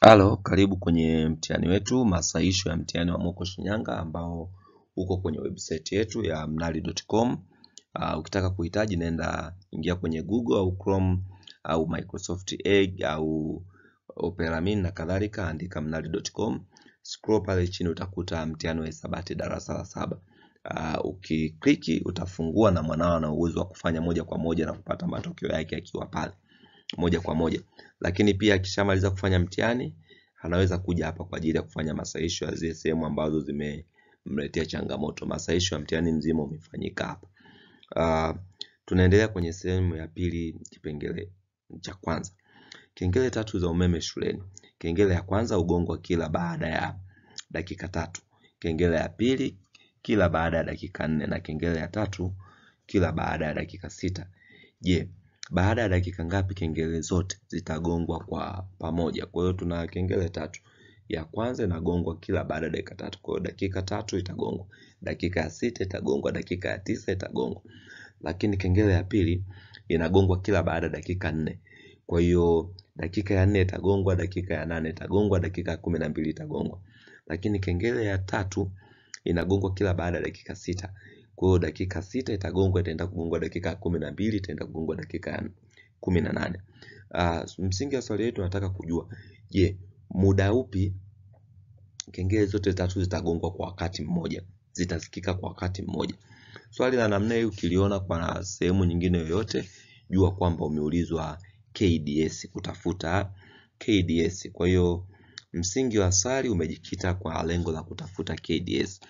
Halo, karibu kwenye mtihani wetu, masahisho ya mtihani wa moko Shinyanga ambao uko kwenye website yetu ya mnali.com. Ukitaka kuhitaji nenda ingia kwenye Google au Chrome au Microsoft Edge au Opera Mini na kadhalika, andika mnali.com. Scroll pale chini utakuta mtihani wa hisabati darasa la 7. Ukikliki utafungua na mwanao ana uwezo wa kufanya moja kwa moja na kupata matokeo yake akiwa pale moja kwa moja. Lakini pia akishamaliza kufanya mtihani anaweza kuja hapa kwa ajili ya kufanya masahisho ya zile sehemu ambazo zimemletea changamoto. Masahisho ya mtihani mzima umefanyika hapa. Tunaendelea kwenye sehemu ya pili, kipengele cha kwanza. Kengele 3 za umeme shuleni. Kengele ya kwanza hugongwa kila baada ya dakika 3. Kengele ya pili kila baada ya dakika 4 na kengele ya tatu kila baada ya dakika 6. Je, baada ya dakika ngapi kengele zote zitagongwa kwa pamoja? Kwa hiyo tuna kengele 3. Ya kwanza inagongwa kila baada ya dakika 3. Kwa hiyo dakika 3 itagongwa, dakika ya 6 itagongwa, dakika ya 9 itagongwa. Lakini kengele ya pili inagongwa kila baada ya dakika 4. Kwa hiyo dakika ya 4 itagongwa, dakika ya 8 itagongwa, dakika ya 12 itagongwa. Lakini kengele ya tatu inagongwa kila baada ya dakika 6. Kwa hiyo dakika 6 itagongwa, itaenda kugongwa dakika 12, itaenda kugongwa dakika 18. Msingi wa swali letu nataka kujua, je, muda upi kengele zote tatu zitagongwa kwa wakati mmoja, zitasikika kwa wakati mmoja? Swali la namna hii ukiliona kwa sehemu nyingine yoyote, jua kwamba umeulizwa KDS, kutafuta KDS. Kwa hiyo msingi wa swali umejikita kwa lengo la kutafuta KDS.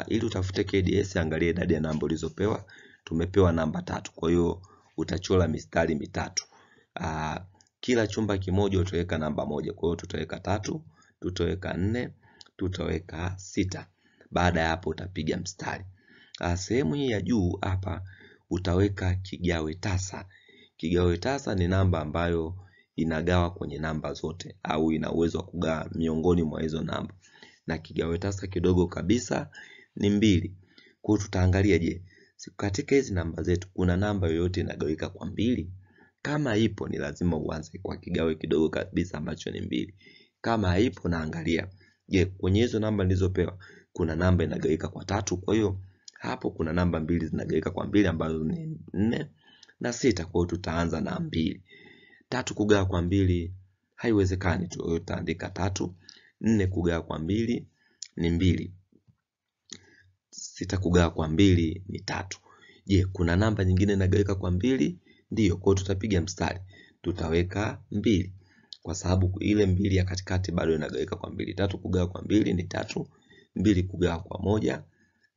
Ili utafute KDS, angalia idadi ya namba ulizopewa. Tumepewa namba 3. Kwa hiyo utachora mistari mitatu. Kila chumba kimoja utaweka namba moja. Kwa hiyo tutaweka 3, tutaweka 4, tutaweka 6. Baada ya hapo utapiga mstari. Sehemu hii ya juu hapa utaweka kigawe tasa. Kigawe tasa ni namba ambayo inagawa kwenye namba zote au ina uwezo wa kugawa miongoni mwa hizo namba. Na kigawe tasa kidogo kabisa ni 2. Kwa hiyo tutaangalia, je, katika hizi namba zetu kuna namba yoyote inagawika kwa 2? Kama ipo ni lazima uanze kwa kigawe kidogo kabisa ambacho ni 2. Kama haipo naangalia, je, kwenye hizo namba nilizopewa kuna namba inagawika kwa 3? Kwa hiyo hapo kuna namba 2 zinagawika kwa 2 ambazo ni 4 na 6. Kwa hiyo tutaanza na 2. 3 kugawa kwa 2 haiwezekani, tutaandika 3. 4 kugawa kwa 2 ni 2. 6 kugawa kwa 2 ni 3. Je, kuna namba nyingine inagawika kwa 2? Ndio, kwa hiyo tutapiga mstari. Tutaweka 2 kwa sababu ile 2 ya katikati bado inagawika kwa 2. 3 kugawa kwa 2 ni 3. 2 kugawa kwa 1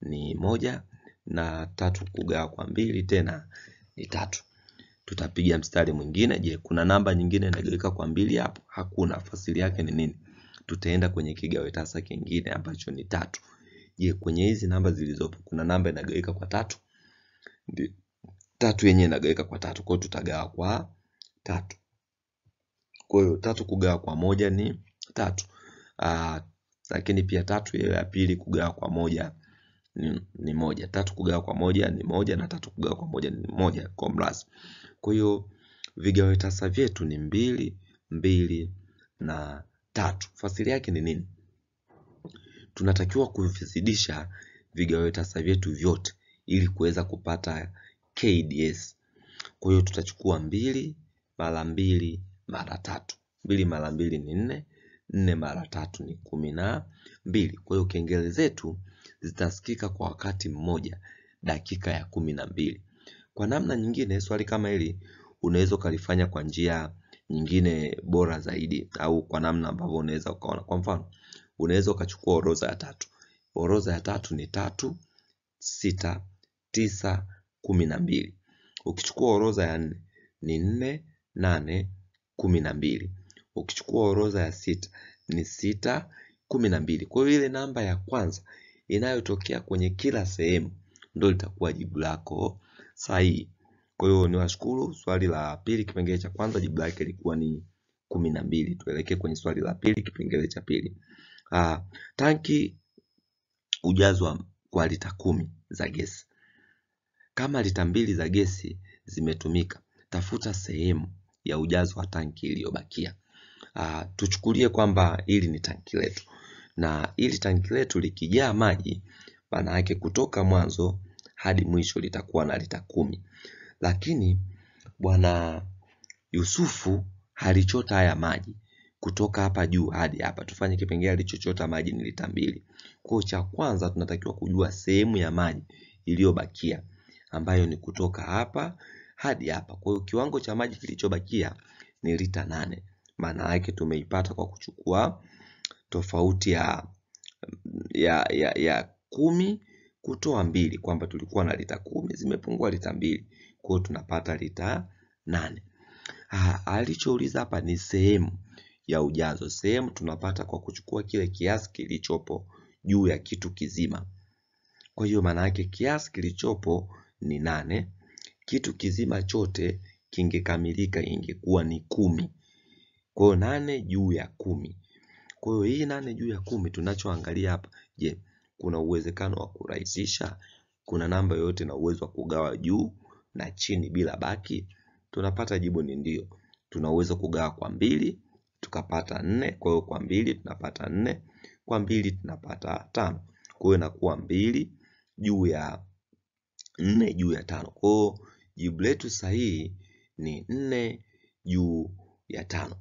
ni 1 na 3 kugawa kwa 2 tena ni 3. Tutapiga mstari mwingine. Je, kuna namba nyingine inagawika kwa 2 hapo? Hakuna. Fasili yake ni nini? Tutaenda kwenye kigawe tasa kingine ambacho ni 3. Je, kwenye hizi namba zilizopo kuna namba inagawika kwa 3? Ndio, 3 yenyewe inagawika kwa 3. Kwa hiyo tutagawa kwa 3. Kwa hiyo 3 kugawa kwa 1 ni 3. Lakini pia 3 ya pili kugawa kwa 1 ni 1. 3 kugawa kwa 1 ni 1 na 3 kugawa kwa 1 ni 1 kwa mrasi. Kwa hiyo vigawe tasa vyetu ni 2, 2 na 3. Fasili yake ni nini? Tunatakiwa kuvizidisha vigawe tasa vyetu vyote ili kuweza kupata KDS. Kwa hiyo tutachukua 2 mara 2 mara 3. 2 mara 2 ni 4, 4 mara 3 ni 12. Kwa hiyo kengele zetu zitasikika kwa wakati mmoja dakika ya 12. Kwa namna nyingine swali kama hili unaweza kulifanya kwa njia nyingine bora zaidi, au kwa namna ambavyo unaweza ukaona. Kwa mfano, unaweza ukachukua orodha ya 3. Orodha ya 3 ni 3, 6, 9, 12. Ukichukua orodha ya 4 ni 4, 8, 12. Ukichukua orodha ya 6 ni 6, 12. Kwa hiyo ile namba ya kwanza inayotokea kwenye kila sehemu ndio litakuwa jibu lako sahihi. Kwa hiyo niwashukuru. Swali la pili kipengele cha kwanza jibu lake lilikuwa ni 12. Tuelekee kwenye swali la pili kipengele cha pili. Tanki hujazwa kwa lita 10 za gesi. Kama lita 2 za gesi zimetumika, tafuta sehemu ya ujazo wa tanki iliyobakia. Tuchukulie kwamba hili ni tanki letu, na hili tanki letu likijaa maji, maana yake kutoka mwanzo hadi mwisho litakuwa na lita 10. Lakini bwana Yusufu alichota haya maji kutoka hapa juu hadi hapa. Tufanye kipengele alichochota maji ni lita 2. Kwa cha kwanza tunatakiwa kujua sehemu ya maji iliyobakia ambayo ni kutoka hapa hadi hapa. Kwa hiyo kiwango cha maji kilichobakia ni lita 8. Maana yake tumeipata kwa kuchukua tofauti ya 10 kutoa 2, kwamba tulikuwa na lita 10 zimepungua lita 2. Kwa hiyo tunapata lita 8. Alichouliza hapa ni sehemu ya ujazo. Sehemu tunapata kwa kuchukua kile kiasi kilichopo juu ya kitu kizima. Kwa hiyo maana yake kiasi kilichopo ni 8. Kitu kizima chote kingekamilika ingekuwa ni 10. Kwa hiyo 8 juu ya 10. Kwa hiyo hii 8 juu ya 10 tunachoangalia hapa, je, kuna uwezekano wa kurahisisha? Kuna namba yoyote na uwezo wa kugawa juu na chini bila baki? Tunapata jibu ni ndio. Tuna uwezo kugawa kwa 2 tukapata 4. Kwa hiyo kwa 2 tunapata 4, kwa 2 tunapata 5. Kwa hiyo inakuwa 2 juu ya 4 juu ya 5. Kwa hiyo jibu letu sahihi ni 4 juu ya 5.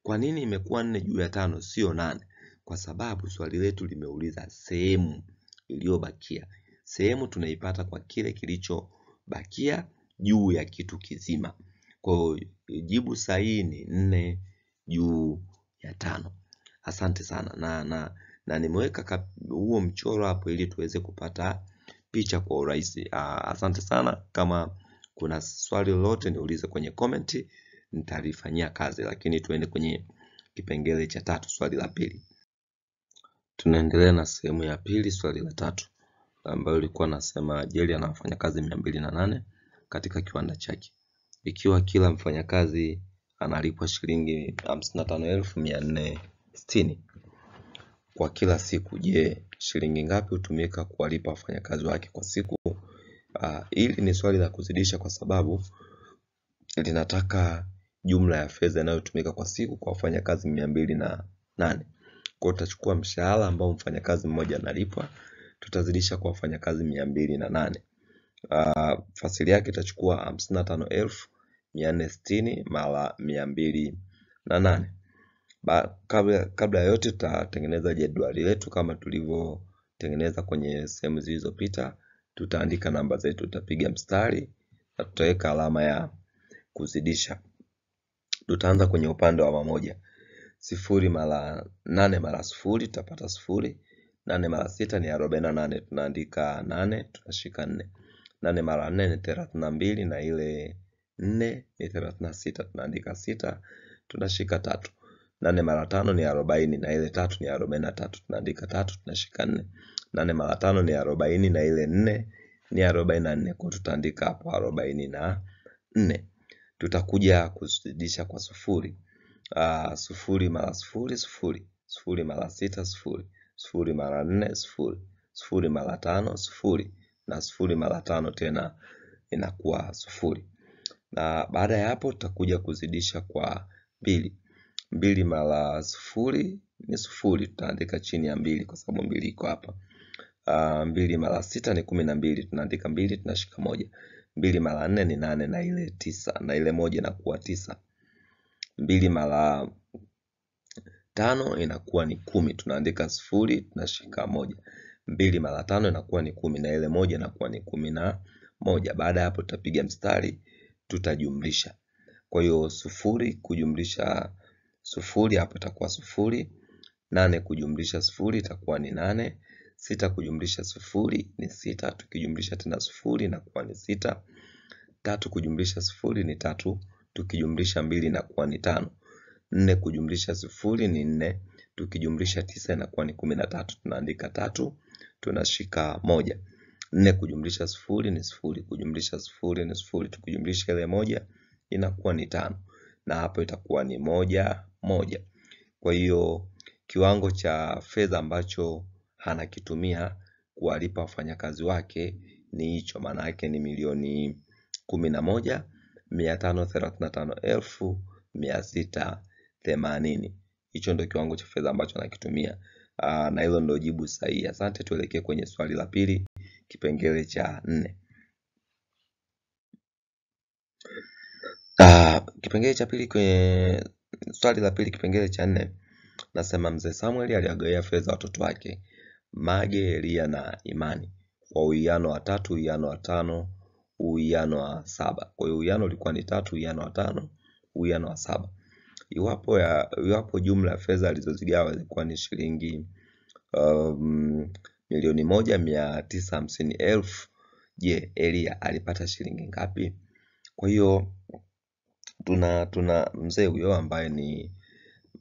Kwa nini imekuwa 4 juu ya 5 sio 8? Kwa sababu swali letu limeuliza sehemu iliyobakia. Sehemu tunaipata kwa kile kilichobakia juu ya kitu kizima. Kwa hiyo jibu sahihi ni 4 juu ya 5. Asante sana. Na nimeweka huo mchoro hapo ili tuweze kupata picha kwa urahisi. Asante sana. Kama kuna swali lolote niulize kwenye comment, nitalifanyia kazi. Lakini tuende kwenye kipengele cha 3, swali la pili. Tunaendelea na sehemu ya pili, swali la 3, ambayo ilikuwa nasema Jerry anafanya kazi 208 katika kiwanda chake. Ikiwa kila mfanyakazi analipwa shilingi 55,460 kwa kila siku, je, shilingi ngapi hutumika kuwalipa wafanyakazi wake kwa siku? Hili ni swali la kuzidisha kwa sababu linataka jumla ya fedha inayotumika kwa siku kwa wafanyakazi 208. Kwa tutachukua mshahara ambao mfanyakazi mmoja analipwa, tutazidisha kwa wafanyakazi 208. Fasili yake itachukua 55,460 mara 208. Kabla ya yote tutatengeneza jedwali letu kama tulivyotengeneza kwenye sehemu zilizopita. Tutaandika namba zetu, tutapiga mstari na tutaweka alama ya kuzidisha. Tutaanza kwenye upande wa mamoja. 0 mara 8 mara 0 tutapata 0. 8 mara 6 ni 48, tunaandika 8, tunashika 4. 8 mara 4 ni 32 na ile 4 ni 36, tunaandika 6, tunashika 3. 8 mara 5 ni 40 na ile 3 ni 43, tunaandika 3, tunashika 4. 8 mara 5 ni 40 na ile 4 ni 44, kwa tutaandika hapo 44. Tutakuja kuzidisha kwa 0. 0 mara 0 0, 0 mara 6 0, 0 mara 4 0, 0 mara 5 0, na 0 mara 5 tena inakuwa 0. Na baada ya hapo tutakuja kuzidisha kwa 2. 2 mara 0 ni 0, tutaandika chini ya 2 kwa sababu 2 iko hapa. 2 mara 6 ni 12, tunaandika 2, tunashika 1. 2 mara 4 ni 8 na ile 9 na ile 1 inakuwa 9. 2 mara 5 inakuwa ni 10, tunaandika 0, tunashika 1. 2 mara 5 inakuwa ni 10 na ile 1 inakuwa ni 11. Baada ya hapo tutapiga mstari, tutajumlisha. Kwa hiyo 0 kujumlisha 0 hapo itakuwa 0. 8 kujumlisha 0 itakuwa ni 8. 6 kujumlisha 0 ni 6, tukijumlisha tena 0 inakuwa ni 6. 3 kujumlisha 0 ni 3, tukijumlisha 2 inakuwa ni 5. 4 kujumlisha 0 ni 4, tukijumlisha 9 inakuwa ni 13, tunaandika 3, tunashika 1. 4 kujumlisha 0 ni 0, kujumlisha 0 ni 0, tukijumlisha ile 1 inakuwa ni 5, na hapo itakuwa ni 1 1. Kwa hiyo kiwango cha fedha ambacho anakitumia kuwalipa wafanyakazi wake ni hicho, maana yake ni 1,535,630. 80. Hicho ndio kiwango cha fedha ambacho anakitumia. Na hilo ndio jibu sahihi. Asante, tuelekee kwenye swali la pili kipengele cha 4. Kipengele cha pili kwenye swali la pili kipengele cha 4 nasema mzee Samuel aliwagawia fedha watoto wake Mage, Elia na Imani kwa uwiano wa 3, uwiano wa 5, uwiano wa 7. Kwa hiyo uwiano ulikuwa ni 3, uwiano wa 5, uwiano wa 7. Iwapo jumla ya fedha alizozigawa ilikuwa ni shilingi 1,950,000, je, Elia alipata shilingi ngapi? Kwa hiyo tuna mzee huyo ambaye ni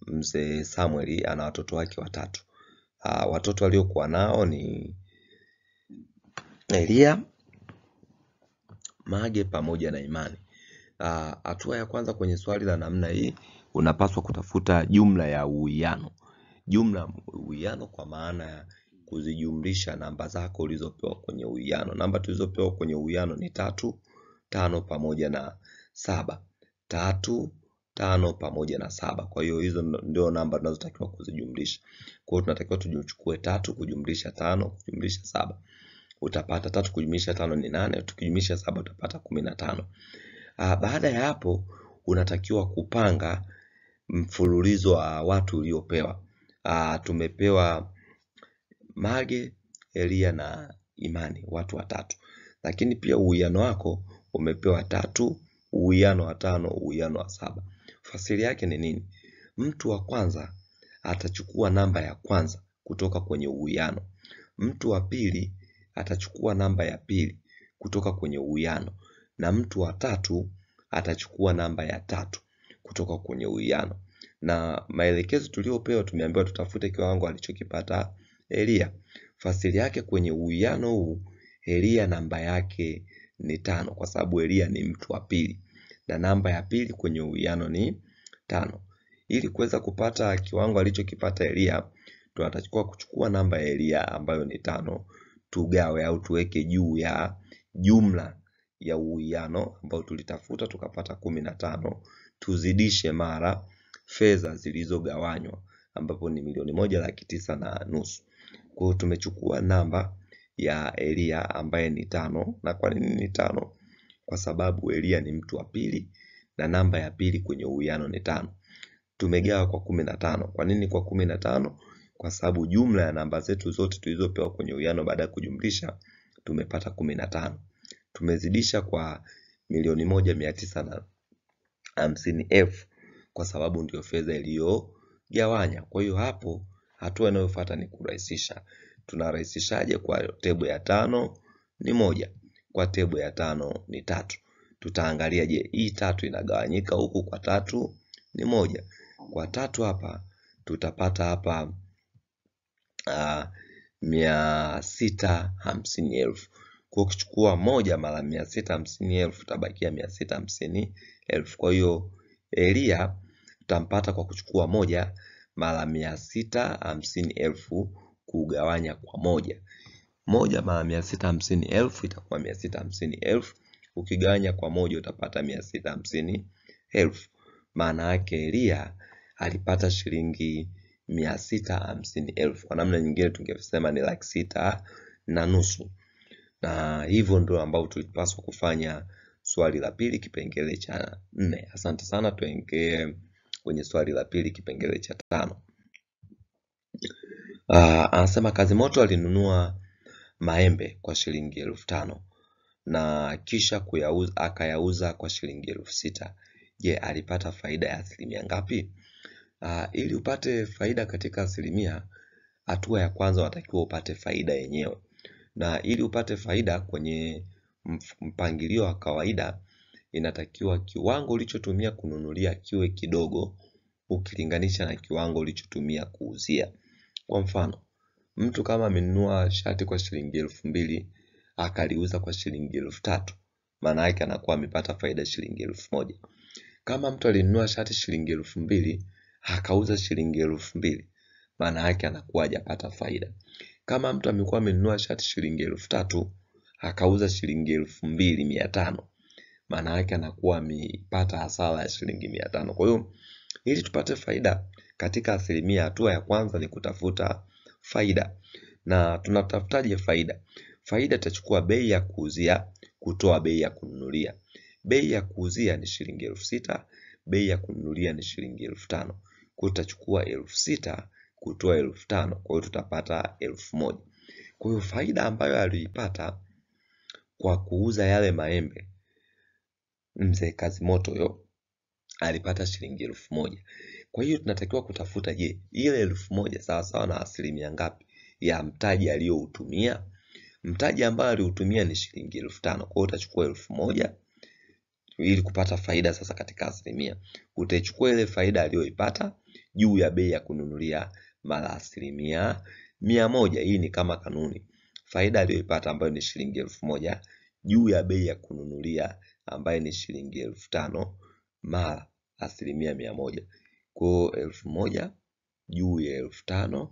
mzee Samuel ana watoto wake watatu. Watoto waliokuwa nao ni Elia, Mage pamoja na Imani. Hatua ya kwanza kwenye swali la namna hii, unapaswa kutafuta jumla ya uwiano. Jumla uwiano kwa maana ya kuzijumlisha namba zako ulizopewa kwenye uwiano. Namba tulizopewa kwenye uwiano ni 3, 5 pamoja na 7. 3, 5 pamoja na 7. Kwa hiyo hizo ndio namba tunazotakiwa kuzijumlisha. Kwa hiyo tunatakiwa tuchukue 3 kujumlisha 5 kujumlisha 7. Utapata 3 kujumlisha 5 ni 8, tukijumlisha 7 utapata 15. Baada ya hapo unatakiwa kupanga mfululizo wa watu uliopewa. Tumepewa Mage, Elia na Imani, watu watatu. Lakini pia uwiano wako umepewa 3, uwiano wa 5, uwiano wa 7. Fasili yake ni nini? Mtu wa kwanza atachukua namba ya kwanza kutoka kwenye uwiano. Mtu wa pili atachukua namba ya pili kutoka kwenye uwiano. Na mtu wa tatu atachukua namba ya 3 kutoka kwenye uwiano. Na maelekezo tuliopewa tumeambiwa tutafute kiwango alichokipata Elia. Fasili yake kwenye uwiano huu, Elia namba yake ni 5 kwa sababu Elia ni mtu wa pili. Na namba ya pili kwenye uwiano ni 5. Ili kuweza kupata kiwango alichokipata Elia, tunatakiwa kuchukua namba ya Elia ambayo ni 5, tugawe au tuweke juu ya jumla ya uwiano ambao tulitafuta tukapata 15, tuzidishe mara fedha zilizogawanywa ambapo ni 1,900,000. Kwa hiyo tumechukua namba ya Elia ambaye ni 5. Na kwa nini ni 5? Kwa sababu Elia ni mtu wa pili na namba ya pili kwenye uwiano ni 5. Tumegawa kwa 15. Kwa nini kwa 15? Kwa sababu jumla ya namba zetu zote tulizopewa kwenye uwiano baada ya kujumlisha tumepata 15. Tumezidisha kwa 1,950,000 kwa sababu ndio fedha iliyogawanya. Kwa hiyo hapo hatua inayofuata ni kurahisisha. Tunarahisishaje? Kwa tebo ya 5 ni 1, kwa tebo ya 5 ni 3. Tutaangalia, je, hii 3 inagawanyika huku kwa 3 ni 1. Kwa 3 hapa tutapata hapa 650,000. Kwa ukichukua 1 mara 650,000 utabakia 650,000. Kwa hiyo Elia tutampata kwa kuchukua 1 mara 650,000 kugawanya kwa 1. 1 mara 650,000 itakuwa 650,000. Ukigawanya kwa 1 utapata 650,000. Maana yake Elia alipata shilingi 650,000. Kwa namna nyingine tungesema ni 6,500,000. Na hivyo ndio ambao tulipaswa kufanya swali la pili kipengele cha 4. Asante sana, tuendelee kwenye swali la pili kipengele cha 5. Anasema Kazimoto alinunua maembe kwa shilingi 5,000 na kisha akayauza kwa shilingi 6,000. Je, alipata faida ya asilimia ngapi? Ili upate faida katika asilimia, hatua ya kwanza unatakiwa upate faida yenyewe. Na ili upate faida kwenye mpangilio wa kawaida, inatakiwa kiwango ulichotumia kununulia kiwe kidogo ukilinganisha na kiwango ulichotumia kuuzia. Kwa mfano, mtu kama amenunua shati kwa shilingi 2,000 akaliuza kwa shilingi 3,000, maana yake anakuwa amepata faida shilingi 1,000. Kama mtu alinunua shati shilingi 2,000 akauza shilingi 2,000, maana yake anakuwa hajapata faida. Kama mtu amekuwa amenunua shati shilingi 3,000 akauza shilingi 2,500, maana yake anakuwa amepata hasara ya shilingi 500. Kwa hiyo Ili tupate faida katika asilimia, hatua ya kwanza ni kutafuta faida. Na tunatafutaje faida? Faida itachukua bei ya kuuzia kutoa bei ya kununulia. Bei ya kuuzia ni shilingi 6,000, bei ya kununulia ni shilingi 5,000. Kwa hiyo tutachukua 6,000 kutoa 5,000, kwa hiyo tutapata 1,000. Kwa hiyo faida ambayo aliipata kwa kuuza yale maembe mzee Kazimoto yo alipata shilingi 1,000. Kwa hiyo tunatakiwa kutafuta, je, ile 1,000 sawa sawa na asilimia ngapi ya mtaji aliyoutumia? Mtaji ambao aliutumia ni shilingi 5,000. Kwa hiyo utachukua 1,000 ili kupata faida. Sasa katika asilimia utachukua ile faida aliyoipata juu ya bei ya kununulia mara asilimia 100. Hii ni kama kanuni. Faida aliyoipata ambayo ni shilingi 1,000 juu ya bei ya kununulia ambayo ni shilingi 5,000 mara asilimia 100. Kwa hiyo 1,000 juu ya 5,000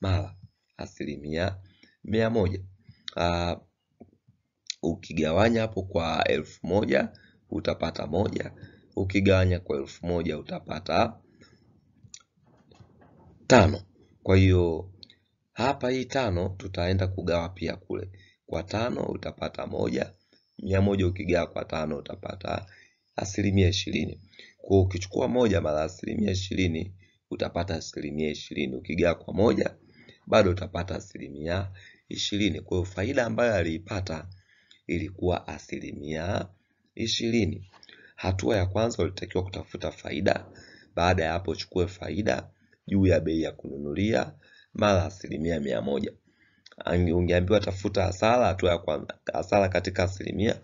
mara asilimia 100. Ukigawanya hapo kwa 1,000 utapata 1. Ukigawanya kwa 1,000 utapata 5. Kwa hiyo hapa hii 5 tutaenda kugawa pia kule. Kwa 5 utapata 1. 100 ukigawa kwa 5 utapata asilimia 20. Kwa hiyo ukichukua 1 mara asilimia 20 utapata asilimia 20. Ukigawa kwa 1 bado utapata asilimia 20. Kwa hiyo faida ambayo aliipata ilikuwa asilimia 20. Hatua ya kwanza ulitakiwa kutafuta faida. Baada ya hapo uchukue faida juu ya bei ya kununulia mara asilimia 100. Ungeambiwa tafuta hasara, hatua ya kwanza hasara katika asilimia,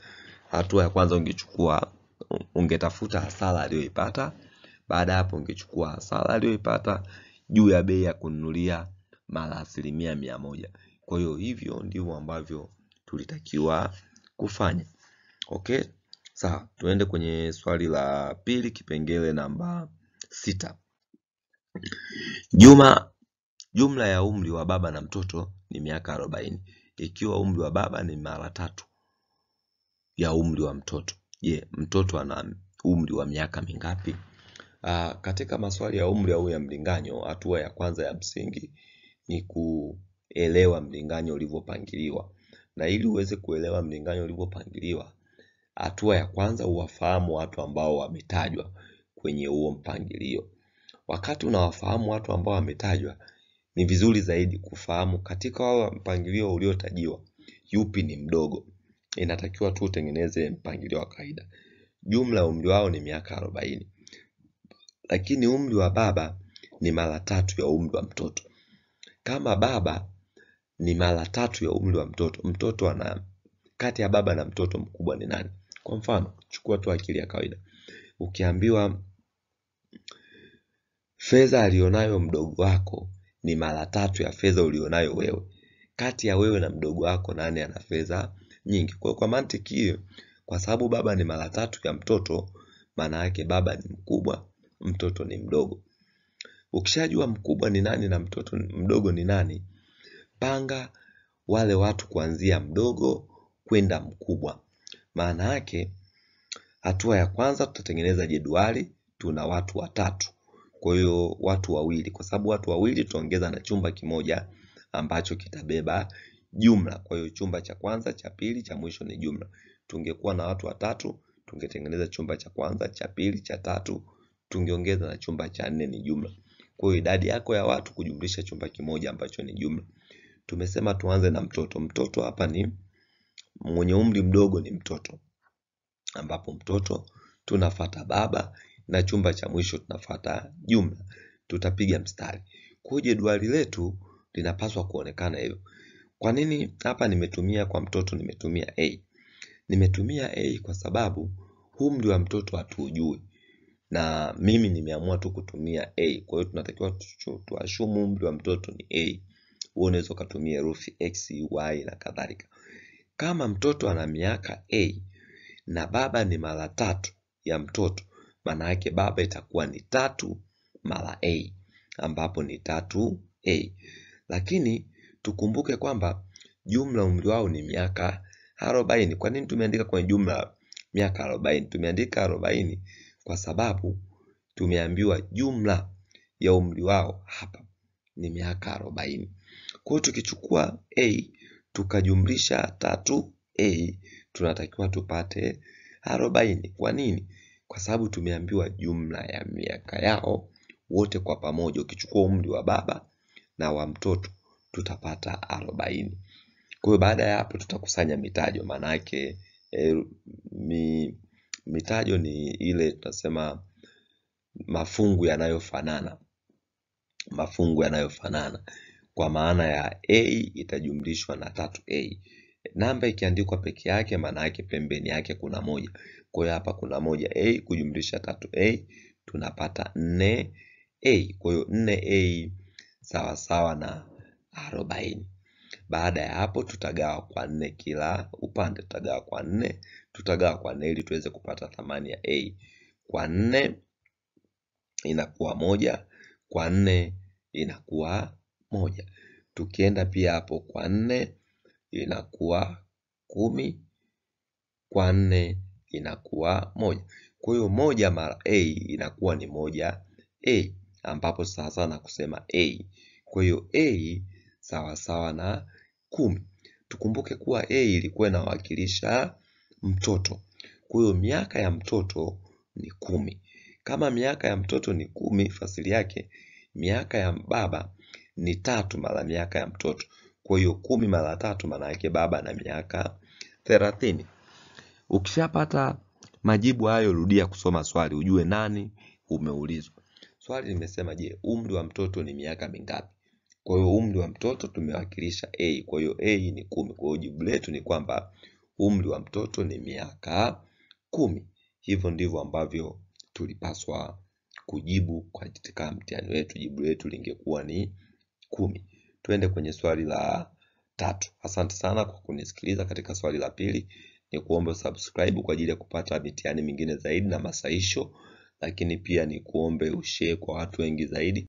hatua ya kwanza ungetafuta hasara aliyoipata. Baada ya hapo ungechukua hasara aliyoipata juu ya bei ya kununulia mara asilimia 100. Kwa hiyo hivyo ndivyo ambavyo tulitakiwa kufanya. Okay? Sawa, tuende kwenye swali la pili, kipengele namba 6. Jumla ya umri wa baba na mtoto ni miaka 40. Ikiwa umri wa baba ni mara 3 ya umri wa mtoto, je, mtoto ana umri wa miaka mingapi? Katika maswali ya umri au ya mlinganyo, hatua ya kwanza ya msingi ni kuelewa mlinganyo ulivyopangiliwa. Na ili uweze kuelewa mlinganyo ulivyopangiliwa, hatua ya kwanza uwafahamu watu ambao wametajwa kwenye huo mpangilio. Wakati unawafahamu watu ambao wametajwa, ni vizuri zaidi kufahamu katika wao mpangilio uliotajiwa yupi ni mdogo. Inatakiwa tu utengeneze mpangilio wa kawaida. Jumla umri wao ni miaka 40. Lakini umri wa baba ni mara 3 ya umri wa mtoto. Kama baba ni mara 3 ya umri wa mtoto, mtoto ana kati ya baba na mtoto mkubwa ni nani? Kwa mfano, chukua tu akili ya kawaida. Ukiambiwa fedha alionayo mdogo wako ni mara 3 ya fedha ulionayo wewe, kati ya wewe na mdogo wako nani ana fedha nyingi? Kwa mantiki hiyo, kwa sababu baba ni mara 3 ya mtoto, maana yake baba ni mkubwa, mtoto ni mdogo. Ukishajua mkubwa ni nani na mtoto mdogo ni nani, panga wale watu kuanzia mdogo kwenda mkubwa. Maana yake hatua ya kwanza tutatengeneza jedwali, tuna watu 3. Kwa hiyo watu 2, kwa sababu watu 2 tutaongeza na chumba kimoja ambacho kitabeba jumla. Kwa hiyo chumba cha kwanza, cha pili, cha mwisho ni jumla. Tungekuwa na watu 3, tungetengeneza chumba cha kwanza, cha pili, cha tatu, tungeongeza na chumba cha 4 ni jumla. Kwa hiyo idadi yako ya watu kujumlisha chumba kimoja ambacho ni jumla. Tumesema tuanze na mtoto. Mtoto hapa ni mwenye umri mdogo ni mtoto, ambapo mtoto tunafuata baba na chumba cha mwisho tunafuata jumla. Tutapiga mstari. Kwa jedwali letu linapaswa kuonekana hivyo. Kwa nini hapa nimetumia kwa mtoto nimetumia A? Nimetumia A kwa sababu umri wa mtoto hatuujui. Na mimi nimeamua tu kutumia A. Kwa hiyo tunatakiwa tuashumu umri wa mtoto ni A. Wewe unaweza kutumia herufi X, Y na kadhalika. Kama mtoto ana miaka A na baba ni mara 3 ya mtoto, maana yake baba itakuwa ni 3 mara A, ambapo ni 3A. Lakini tukumbuke kwamba jumla umri wao ni miaka 40. Kwa nini tumeandika kwenye jumla miaka 40? Tumeandika 40 kwa sababu tumeambiwa jumla ya umri wao hapa ni miaka 40. Kwa hiyo tukichukua A tukajumlisha 3A tunatakiwa tupate 40. Kwa nini? Kwa sababu tumeambiwa jumla ya miaka yao wote kwa pamoja, ukichukua umri wa baba na wa mtoto tutapata 40. Kwa hiyo baada ya hapo tutakusanya mitajo, maana yake mitajo ni ile tunasema mafungu yanayofanana. Mafungu yanayofanana kwa maana ya A itajumlishwa na 3A. Namba ikiandikwa peke yake maana yake pembeni yake kuna moja. Kwa hiyo hapa kuna moja A kujumlisha 3A tunapata 4A. Kwa hiyo 4A sawa sawa na 40. Baada ya hapo tutagawa kwa 4 kila upande. Tutagawa kwa 4, tutagawa kwa 4 ili tuweze kupata thamani ya A. Kwa 4 inakuwa moja, kwa 4 inakuwa moja. Tukienda pia hapo kwa 4 inakuwa 10, kwa 4 inakuwa moja. Kwa hiyo moja mara A inakuwa ni moja A, ambapo sasa na kusema A. Kwa hiyo A sawa sawa na 10. Tukumbuke kuwa A ilikuwa inawakilisha mtoto. Kwa hiyo miaka ya mtoto ni 10. Kama miaka ya mtoto ni 10, fasili yake miaka ya baba ni 3 mara miaka ya mtoto. Kwa hiyo 10 mara 3 maana yake baba na miaka 30. Ukishapata majibu hayo, rudia kusoma swali ujue nani umeulizwa. Swali limesema je, umri wa mtoto ni miaka mingapi? Kwa hiyo umri wa mtoto tumewakilisha A. Kwa hiyo A ni 10. Kwa hiyo jibu letu ni kwamba umri wa mtoto ni miaka 10. Hivyo ndivyo ambavyo tulipaswa kujibu katika mtihani wetu. Jibu letu lingekuwa ni 10. Tuende kwenye swali la 3. Asante sana kwa kunisikiliza. Katika swali la pili ni kuombe subscribe kwa ajili ya kupata mitihani mingine zaidi na masahisho, lakini pia ni kuombe ushare kwa watu wengi zaidi.